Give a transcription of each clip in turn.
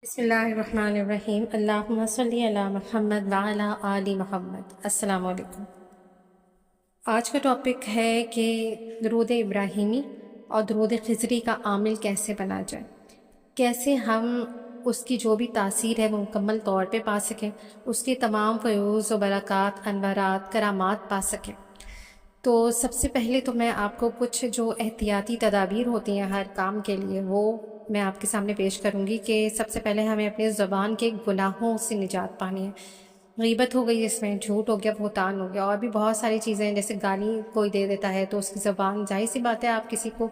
بسم اللہ الرحمن الرحیم، اللہم صلی علی محمد وعلی آل محمد۔ السلام علیکم۔ آج کا ٹاپک ہے کہ درود ابراہیمی اور درود خضری کا عامل کیسے بنا جائے، کیسے ہم اس کی جو بھی تاثیر ہے وہ مکمل طور پہ پا سکیں، اس کی تمام فیوز و برکات، انوارات، کرامات پا سکیں۔ تو سب سے پہلے تو میں آپ کو کچھ جو احتیاطی تدابیر ہوتی ہیں ہر کام کے لیے وہ میں آپ کے سامنے پیش کروں گی کہ سب سے پہلے ہمیں اپنے زبان کے گناہوں سے نجات پانی ہے۔ غیبت ہو گئی، جس میں جھوٹ ہو گیا، بہتان ہو گیا، اور بھی بہت ساری چیزیں ہیں، جیسے گالی کوئی دے دیتا ہے تو اس کی زبان، ظاہر سی بات ہے آپ کسی کو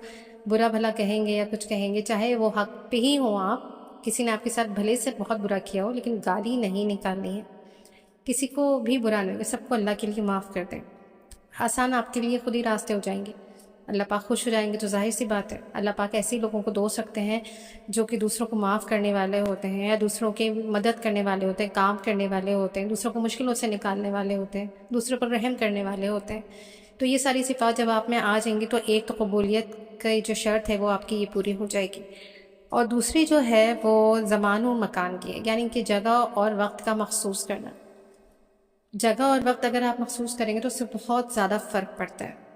برا بھلا کہیں گے یا کچھ کہیں گے، چاہے وہ حق پہ ہی ہوں، آپ کسی نے آپ کے ساتھ بھلے سے بہت برا کیا ہو لیکن گالی نہیں نکالنی ہے، کسی کو بھی برا نہیں، سب کو اللہ کے لیے معاف کر دیں، آسان آپ کے لیے خود ہی راستے ہو جائیں گے، اللہ پاک خوش ہو جائیں گے۔ تو ظاہر سی بات ہے اللہ پاک ایسے لوگوں کو دوست رکھتے ہیں جو کہ دوسروں کو معاف کرنے والے ہوتے ہیں، یا دوسروں کی مدد کرنے والے ہوتے ہیں، کام کرنے والے ہوتے ہیں، دوسروں کو مشکلوں سے نکالنے والے ہوتے ہیں، دوسروں پر رحم کرنے والے ہوتے ہیں۔ تو یہ ساری صفات جب آپ میں آ جائیں گی تو ایک تو قبولیت کی جو شرط ہے وہ آپ کی یہ پوری ہو جائے گی، اور دوسری جو ہے وہ زمان و مکان کی ہے، یعنی کہ جگہ اور وقت کا مخصوص کرنا۔ جگہ اور وقت اگر آپ مخصوص کریں گے تو اس سے بہت زیادہ فرق پڑتا ہے۔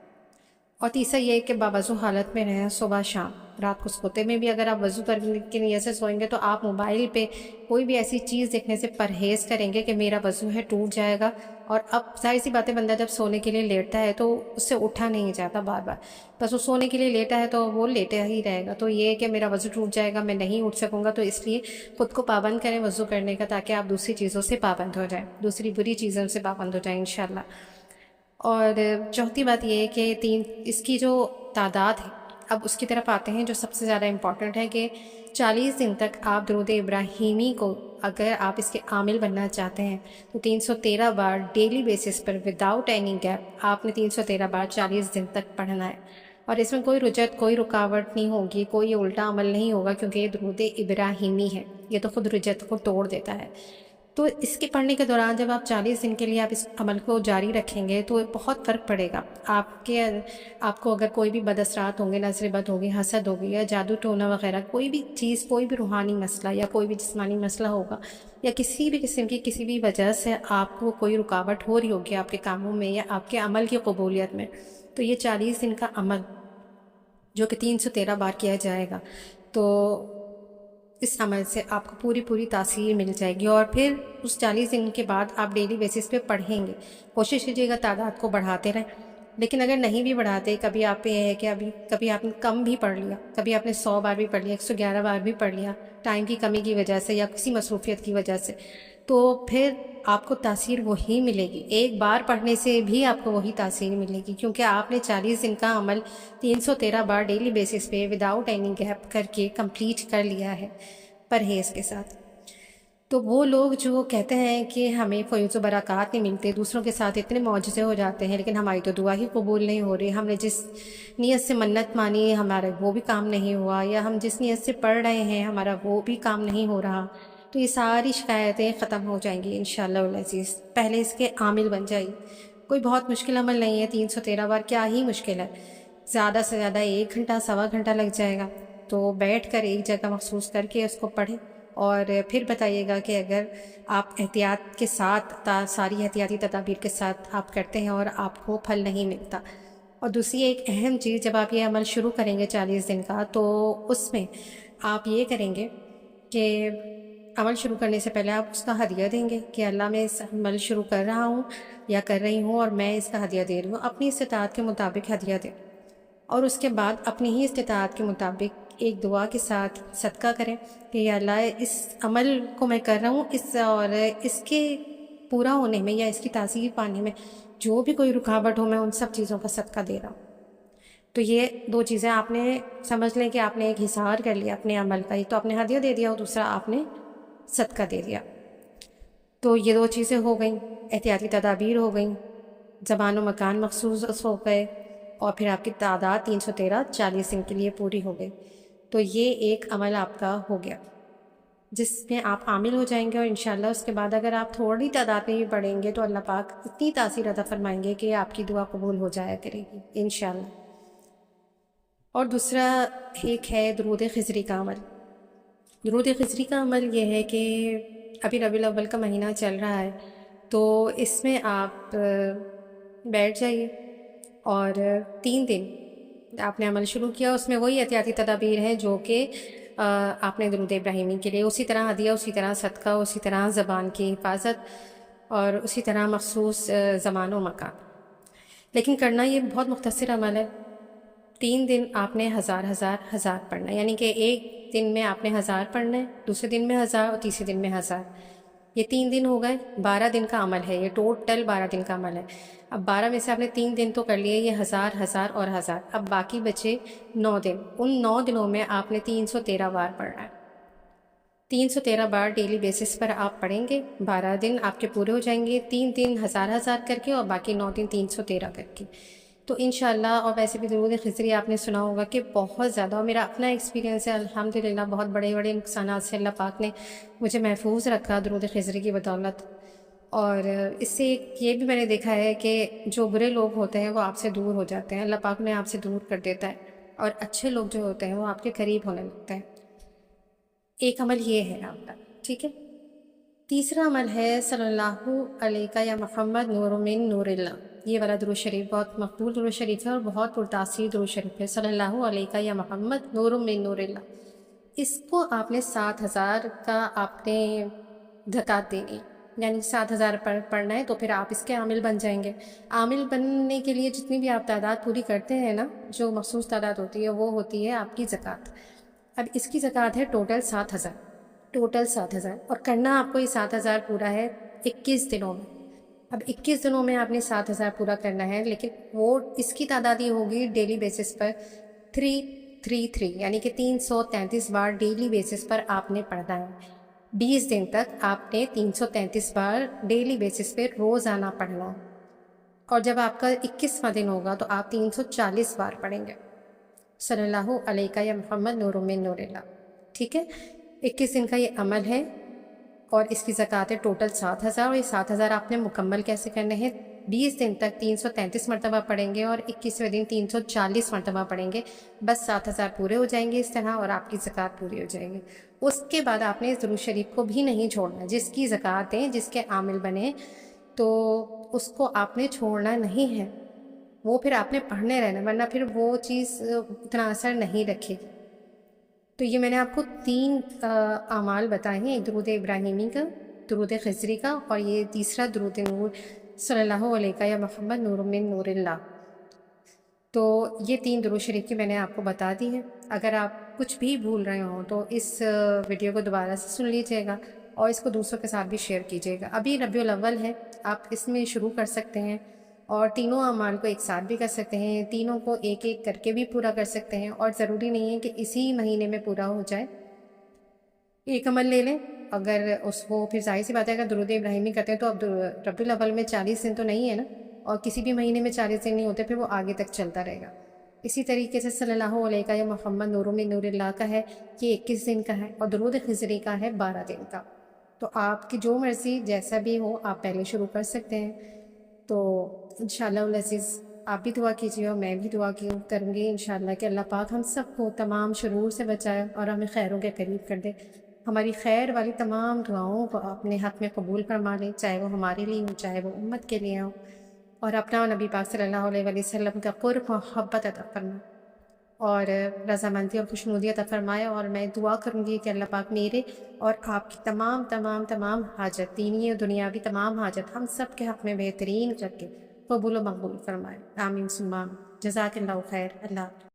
اور تیسرا یہ ہے کہ باوضو حالت میں رہیں، صبح شام، رات کو سوتے میں بھی اگر آپ وضو کرنے کی نیت سے سوئیں گے تو آپ موبائل پہ کوئی بھی ایسی چیز دیکھنے سے پرہیز کریں گے کہ میرا وضو ہے ٹوٹ جائے گا، اور اب ظاہر سی باتیں بندہ جب سونے کے لیے لیٹتا ہے تو اس سے اٹھا نہیں جاتا بار بار، بس وہ سونے کے لیے لیٹا ہے تو وہ لیٹا ہی رہے گا، تو یہ ہے کہ میرا وضو ٹوٹ جائے گا، میں نہیں اٹھ سکوں گا، تو اس لیے خود کو پابند کریں وضو کرنے کا، تاکہ آپ دوسری چیزوں سے پابند ہو جائیں، دوسری بری چیزوں سے پابند ہو جائیں انشاءاللہ۔ اور چوتھی بات یہ ہے کہ اس کی جو تعداد ہے، اب اس کی طرف آتے ہیں جو سب سے زیادہ امپورٹنٹ ہے، کہ 40 دن تک آپ درود ابراہیمی کو اگر آپ اس کے عامل بننا چاہتے ہیں تو 313 بار ڈیلی بیسس پر وداؤٹ اینی گیپ آپ نے 313 بار 40 دن تک پڑھنا ہے، اور اس میں کوئی رجت، کوئی رکاوٹ نہیں ہوگی، کوئی الٹا عمل نہیں ہوگا، کیونکہ یہ درود ابراہیمی ہے، یہ تو خود رجت کو توڑ دیتا ہے۔ تو اس کے پڑھنے کے دوران جب آپ 40 دن کے لیے آپ اس عمل کو جاری رکھیں گے تو بہت فرق پڑے گا آپ کو اگر کوئی بھی بد اثرات ہوں گے، نظر بد ہوگی، حسد ہوگی، یا جادو ٹونا وغیرہ کوئی بھی چیز، کوئی بھی روحانی مسئلہ یا کوئی بھی جسمانی مسئلہ ہوگا، یا کسی بھی قسم کی کسی بھی وجہ سے آپ کو کوئی رکاوٹ ہو رہی ہوگی آپ کے کاموں میں یا آپ کے عمل کی قبولیت میں، تو یہ 40 دن کا عمل جو کہ 313 بار کیا جائے گا، تو اس عمل سے آپ کو پوری تاثیر مل جائے گی، اور پھر اس 40 دن کے بعد آپ ڈیلی بیسس پہ پڑھیں گے، کوشش کیجیے گا تعداد کو بڑھاتے رہیں، لیکن اگر نہیں بھی بڑھاتے، کبھی آپ پہ یہ ہے کہ کبھی آپ نے کم بھی پڑھ لیا، کبھی آپ نے 100 بار بھی پڑھ لیا، 111 بار بھی پڑھ لیا، ٹائم کی کمی کی وجہ سے یا کسی مصروفیت کی وجہ سے، تو پھر آپ کو تاثیر وہی ملے گی، ایک بار پڑھنے سے بھی آپ کو وہی تاثیر ملے گی، کیونکہ آپ نے 40 دن کا عمل 313 بار ڈیلی بیسس پہ وداؤٹ اینی گیپ کر کے کمپلیٹ کر لیا ہے پرہیز کے ساتھ۔ تو وہ لوگ جو کہتے ہیں کہ ہمیں فیوز و برکات نہیں ملتے، دوسروں کے ساتھ اتنے معجزے ہو جاتے ہیں لیکن ہماری تو دعا ہی قبول نہیں ہو رہی، ہم نے جس نیت سے منت مانی ہمارا وہ بھی کام نہیں ہوا، یا ہم جس نیت سے پڑھ رہے ہیں ہمارا وہ بھی کام نہیں ہو رہا، تو یہ ساری شکایتیں ختم ہو جائیں گی انشاءاللہ العزیز۔ پہلے اس کے عامل بن جائیے، کوئی بہت مشکل عمل نہیں ہے، 313 بار کیا ہی مشکل ہے، زیادہ سے زیادہ 1 گھنٹہ، سوا گھنٹہ لگ جائے گا، تو بیٹھ کر ایک جگہ مخصوص کر کے اس کو پڑھیں، اور پھر بتائیے گا کہ اگر آپ احتیاط کے ساتھ، ساری احتیاطی تدابیر کے ساتھ آپ کرتے ہیں اور آپ کو پھل نہیں ملتا۔ اور دوسری ایک اہم چیز، جب آپ یہ عمل شروع کریں گے 40 دن کا، تو اس میں آپ یہ کریں گے کہ عمل شروع کرنے سے پہلے آپ اس کا ہدیہ دیں گے کہ اللہ میں اس عمل شروع کر رہا ہوں یا کر رہی ہوں اور میں اس کا ہدیہ دے رہی ہوں، اپنی استطاعت کے مطابق ہدیہ دیں، اور اس کے بعد اپنی ہی استطاعت کے مطابق ایک دعا کے ساتھ صدقہ کریں کہ یا اللہ اس عمل کو میں کر رہا ہوں، اور اس کے پورا ہونے میں یا اس کی تاثیر پانے میں جو بھی کوئی رکاوٹ ہو، میں ان سب چیزوں کا صدقہ دے رہا ہوں۔ تو یہ 2 چیزیں آپ نے سمجھ لیں کہ آپ نے ایک حصار کر لیا اپنے عمل کا، ایک تو آپ نے ہدیہ دے دیا اور دوسرا آپ نے صدقہ دے دیا۔ تو یہ 2 چیزیں ہو گئیں، احتیاطی تدابیر ہو گئیں، زمان و مکان مخصوص ہو گئے، اور پھر آپ کی تعداد 313 40 دن کے لیے پوری ہو گئی، تو یہ ایک عمل آپ کا ہو گیا جس میں آپ عامل ہو جائیں گے، اور انشاءاللہ اس کے بعد اگر آپ تھوڑی تعداد میں بھی پڑھیں گے تو اللہ پاک اتنی تاثیر عطا فرمائیں گے کہ آپ کی دعا قبول ہو جایا کرے گی انشاءاللہ۔ اور دوسرا ایک ہے درود خضری کا عمل، درود خضری کا عمل یہ ہے کہ ابھی ربیع الاول کا مہینہ چل رہا ہے، تو اس میں آپ بیٹھ جائیے اور 3 دن آپ نے عمل شروع کیا، اس میں وہی احتیاطی تدابیر ہیں جو کہ آپ نے درود ابراہیمی کے لیے، اسی طرح ہدیہ، اسی طرح صدقہ، اسی طرح زبان کی حفاظت اور اسی طرح مخصوص زمان و مکان. لیکن کرنا یہ بہت مختصر عمل ہے. 3 دن آپ نے ہزار پڑھنا ہے، یعنی کہ ایک دن میں آپ نے 1000 پڑھنا ہے، دوسرے دن میں 1000 اور تیسرے دن میں 1000. یہ 3 دن ہو گئے، 12 دن کا عمل ہے، یہ ٹوٹل 12 دن کا عمل ہے. اب 12 میں سے آپ نے 3 دن تو کر لیے، یہ 1000 اور 1000. اب باقی بچے 9 دن. ان 9 دنوں میں آپ نے 313 بار پڑھنا ہے. 313 بار ڈیلی بیسس پر آپ پڑھیں گے. 12 دن آپ کے پورے ہو جائیں گے، 3 دن 1000 کر کے اور باقی 9 دن 313 کر کے. تو انشاءاللہ. اور ویسے بھی درود خضری آپ نے سنا ہوگا کہ بہت زیادہ، اور میرا اپنا ایکسپیرینس ہے الحمدللہ، بہت بڑے بڑے نقصانات سے اللہ پاک نے مجھے محفوظ رکھا درود خضری کی بدولت. اور اس سے یہ بھی میں نے دیکھا ہے کہ جو برے لوگ ہوتے ہیں وہ آپ سے دور ہو جاتے ہیں، اللہ پاک نے آپ سے دور کر دیتا ہے، اور اچھے لوگ جو ہوتے ہیں وہ آپ کے قریب ہونے لگتے ہیں. ایک عمل یہ ہے آپ کا، ٹھیک ہے. تیسرا عمل ہے صلی اللہ علیہ یا محمد نور من نور اللہ. یہ والا درود شریف بہت مقبول درود شریف ہے اور بہت پرتاثیر درود شریف ہے. صلی اللہ علیہ یا محمد نور من نور اللہ. اس کو آپ نے 7000 کا آپ نے زکوٰۃ دینی، یعنی 7000 پڑھنا ہے. تو پھر آپ اس کے عامل بن جائیں گے. عامل بننے کے لیے جتنی بھی آپ تعداد پوری کرتے ہیں نا، جو مخصوص تعداد ہوتی ہے وہ ہوتی ہے آپ کی زکوٰۃ. اب اس کی زکوٰۃ ہے ٹوٹل 7000 اور کرنا آپ کو یہ 7000 پورا ہے 21 دنوں میں. اب 21 دنوں میں آپ نے 7000 پورا کرنا ہے، لیکن وہ اس کی تعداد یہ ہوگی ڈیلی بیسس پر 333، یعنی کہ 333 بار ڈیلی بیسس پر آپ نے پڑھنا ہے. 20 دن تک آپ نے 333 بار ڈیلی بیسس پہ روزانہ پڑھنا ہے. اور جب آپ کا 21واں دن ہوگا تو آپ 340 بار پڑھیں گے. صلی اللہ علیہ یا محمد نور من نور اللہ. ٹھیک ہے. 21 دن کا یہ عمل ہے اور اس کی زکوٰۃ ہے ٹوٹل 7000. اور یہ 7000 آپ نے مکمل کیسے کرنے ہیں؟ 20 دن تک 333 مرتبہ پڑھیں گے اور 21ویں دن 340 مرتبہ پڑھیں گے. بس 7000 پورے ہو جائیں گے اس طرح اور آپ کی زکوٰۃ پوری ہو جائے گی. اس کے بعد آپ نے درود شریف کو بھی نہیں چھوڑنا. جس کی زکوٰۃ دیں، جس کے عامل بنے، تو اس کو آپ نے چھوڑنا نہیں ہے. وہ پھر آپ نے پڑھنے رہنا، ورنہ پھر وہ چیز اتنا اثر نہیں رکھے گی. تو یہ میں نے آپ کو 3 اعمال بتائے ہیں، ایک درود ابراہیمی کا، درود خضری کا، اور یہ تیسرا درود نور صلی اللہ علیہ یا محمد نور من نور اللہ. تو یہ 3 درود شریف کی میں نے آپ کو بتا دی ہے. اگر آپ کچھ بھی بھول رہے ہوں تو اس ویڈیو کو دوبارہ سے سن لیجیے گا اور اس کو دوسروں کے ساتھ بھی شیئر کیجیے گا. ابھی ربیع الاول ہے، آپ اس میں شروع کر سکتے ہیں اور تینوں اعمال کو ایک ساتھ بھی کر سکتے ہیں. تینوں کو ایک ایک کر کے بھی پورا کر سکتے ہیں، اور ضروری نہیں ہے کہ اسی مہینے میں پورا ہو جائے. ایک عمل لے لیں. اگر اس کو پھر ظاہر سی بات ہے، اگر درود ابراہیمی کرتے ہیں تو اب ربیع الاول میں 40 دن تو نہیں ہے نا، اور کسی بھی مہینے میں 40 دن نہیں ہوتے، پھر وہ آگے تک چلتا رہے گا. اسی طریقے سے صلی اللہ علیہ یا محمد نور من نور اللہ کا ہے، یہ 21 دن کا ہے، اور درود خضری کا ہے 12 دن کا. تو آپ کی جو مرضی جیسا بھی ہو آپ پہلے شروع کر سکتے ہیں. تو انشاءاللہ العزیز آپ بھی دعا کیجیے اور میں بھی دعا کروں گی انشاءاللہ کہ اللہ پاک ہم سب کو تمام شرور سے بچائے اور ہمیں خیروں کے قریب کر دے. ہماری خیر والی تمام دعاؤں کو اپنے حق میں قبول فرما لے، چاہے وہ ہمارے لیے ہوں، چاہے وہ امت کے لیے ہوں، اور اپنا نبی پاک صلی اللہ علیہ وسلم کا قرب محبت عطا فرمائے اور رضامندی اور خوشنودی عطا فرمائے. اور میں دعا کروں گی کہ اللہ پاک میرے اور آپ کی تمام حاجت، دینی اور دنیاوی تمام حاجت ہم سب کے حق میں بہترین کر کے قبول و مقبول فرمائے. آمین ثم آمین. جزاک اللہ خیر. اللہ